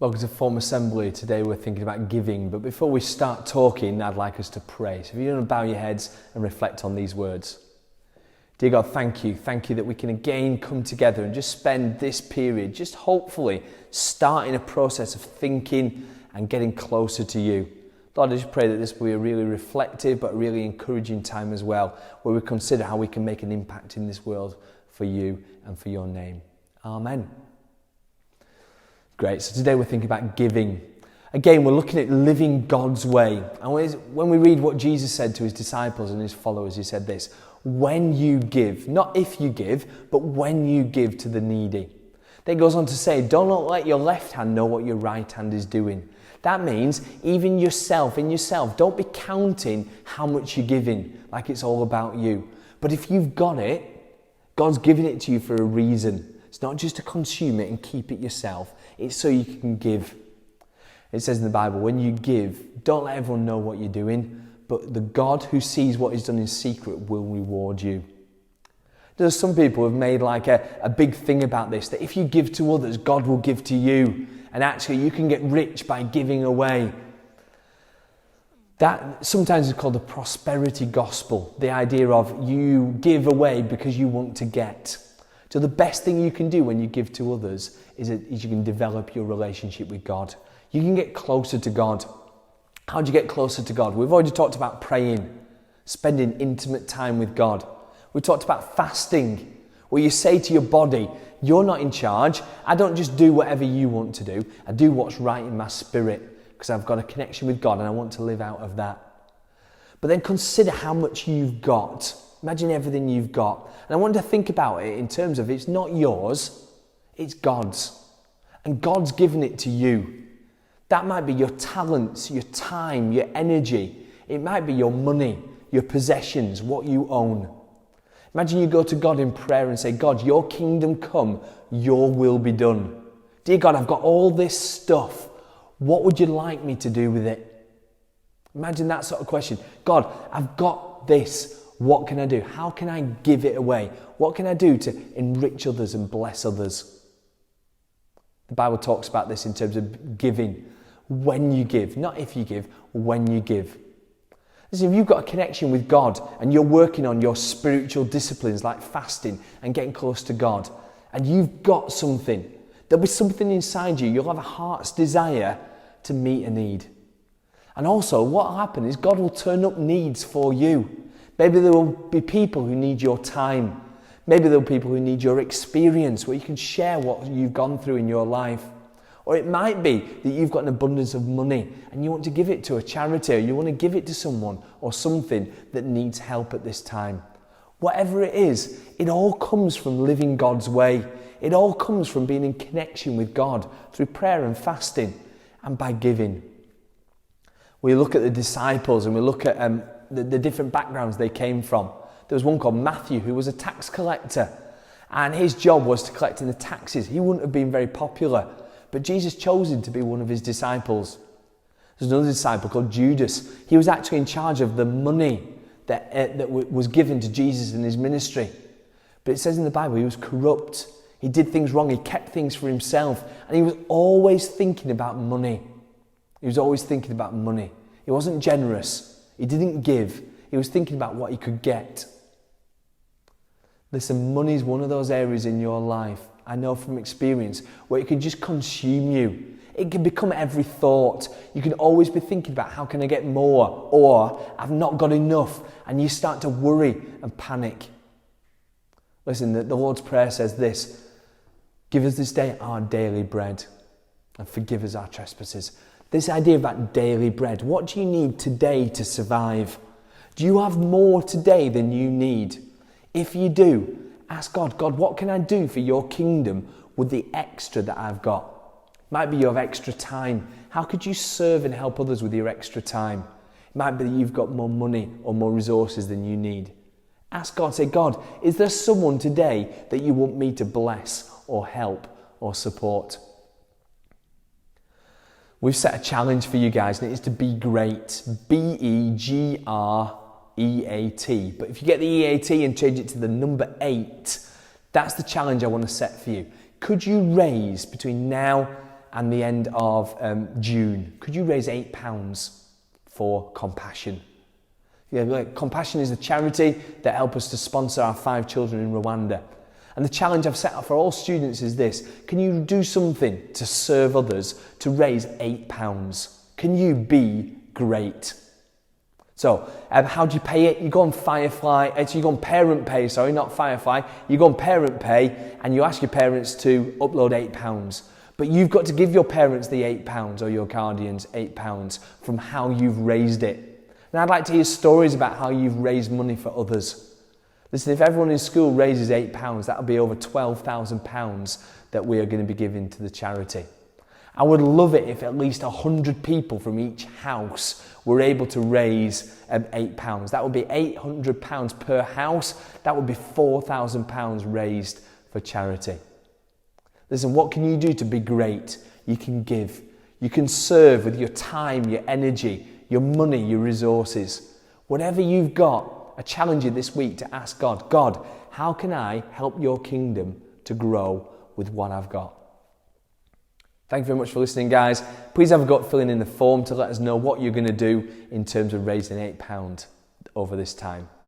Welcome to Form Assembly. Today we're thinking about giving, but before we start talking, I'd like us to pray. So if you want to bow your heads and reflect on these words. Dear God, thank you. Thank you that we can again come together and just spend this period, just hopefully starting a process of thinking and getting closer to you. Lord, I just pray that this will be a really reflective but really encouraging time as well, where we consider how we can make an impact in this world for you and for your name. Amen. Great, so today we're thinking about giving. Again, we're looking at living God's way. And when we read what Jesus said to his disciples and his followers, he said this: when you give, not if you give, but when you give to the needy. Then he goes on to say, don't let your left hand know what your right hand is doing. That means even in yourself, don't be counting how much you're giving like it's all about you. But if you've got it, God's giving it to you for a reason. It's not just to consume it and keep it yourself. It's so you can give. It says in the Bible, when you give, don't let everyone know what you're doing, but the God who sees what is done in secret will reward you. There's some people who have made like a big thing about this, that if you give to others, God will give to you. And actually you can get rich by giving away. That sometimes is called the prosperity gospel. The idea of you give away because you want to get. So the best thing you can do when you give to others is you can develop your relationship with God. You can get closer to God. How do you get closer to God? We've already talked about praying, spending intimate time with God. We talked about fasting, where you say to your body, you're not in charge. I don't just do whatever you want to do. I do what's right in my spirit because I've got a connection with God and I want to live out of that. But then consider how much you've got. Imagine everything you've got. And I want to think about it in terms of it's not yours, it's God's. And God's given it to you. That might be your talents, your time, your energy. It might be your money, your possessions, what you own. Imagine you go to God in prayer and say, God, your kingdom come, your will be done. Dear God, I've got all this stuff. What would you like me to do with it? Imagine that sort of question. God, I've got this. What can I do? How can I give it away? What can I do to enrich others and bless others? The Bible talks about this in terms of giving. When you give, not if you give, when you give. Listen, if you've got a connection with God and you're working on your spiritual disciplines like fasting and getting close to God, and you've got something, there'll be something inside you. You'll have a heart's desire to meet a need. And also what will happen is God will turn up needs for you. Maybe there will be people who need your time. Maybe there will be people who need your experience where you can share what you've gone through in your life. Or it might be that you've got an abundance of money and you want to give it to a charity, or you want to give it to someone or something that needs help at this time. Whatever it is, it all comes from living God's way. It all comes from being in connection with God through prayer and fasting and by giving. We look at the disciples and we look at the different backgrounds they came from. There was one called Matthew who was a tax collector, and his job was to collect in the taxes. He wouldn't have been very popular, but Jesus chose him to be one of his disciples. There's another disciple called Judas. He was actually in charge of the money that was given to Jesus in his ministry. But it says in the Bible he was corrupt. He did things wrong. He kept things for himself, and he was always thinking about money. He was always thinking about money. He wasn't generous. He didn't give. He was thinking about what he could get. Listen, money is one of those areas in your life, I know from experience, where it can just consume you. It can become every thought. You can always be thinking about how can I get more, or I've not got enough, and you start to worry and panic. Listen, the Lord's Prayer says this: give us this day our daily bread and forgive us our trespasses. This idea about daily bread. What do you need today to survive? Do you have more today than you need? If you do, ask God, God, what can I do for your kingdom with the extra that I've got? Might be you have extra time. How could you serve and help others with your extra time? It might be that you've got more money or more resources than you need. Ask God, say, God, is there someone today that you want me to bless or help or support? We've set a challenge for you guys, and it is to be great. BEGREAT. But if you get the EAT and change it to the number 8, that's the challenge I want to set for you. Could you raise between now and the end of June, could you raise £8 for Compassion? Yeah, like Compassion is a charity that helps us to sponsor our 5 children in Rwanda. And the challenge I've set up for all students is this: can you do something to serve others to raise £8? Can you be great? So, how do you pay it? You go on Firefly, so you go on Parent Pay, sorry, not Firefly. You go on Parent Pay and you ask your parents to upload £8. But you've got to give your parents the £8 or your guardians £8 from how you've raised it. And I'd like to hear stories about how you've raised money for others. Listen, if everyone in school raises £8, that'll be over £12,000 that we are going to be giving to the charity. I would love it if at least 100 people from each house were able to raise £8. That would be £800 per house. That would be £4,000 raised for charity. Listen, what can you do to be great? You can give. You can serve with your time, your energy, your money, your resources. Whatever you've got, I challenge you this week to ask God, God, how can I help your kingdom to grow with what I've got? Thank you very much for listening, guys. Please have a go at filling in the form to let us know what you're going to do in terms of raising £8 over this time.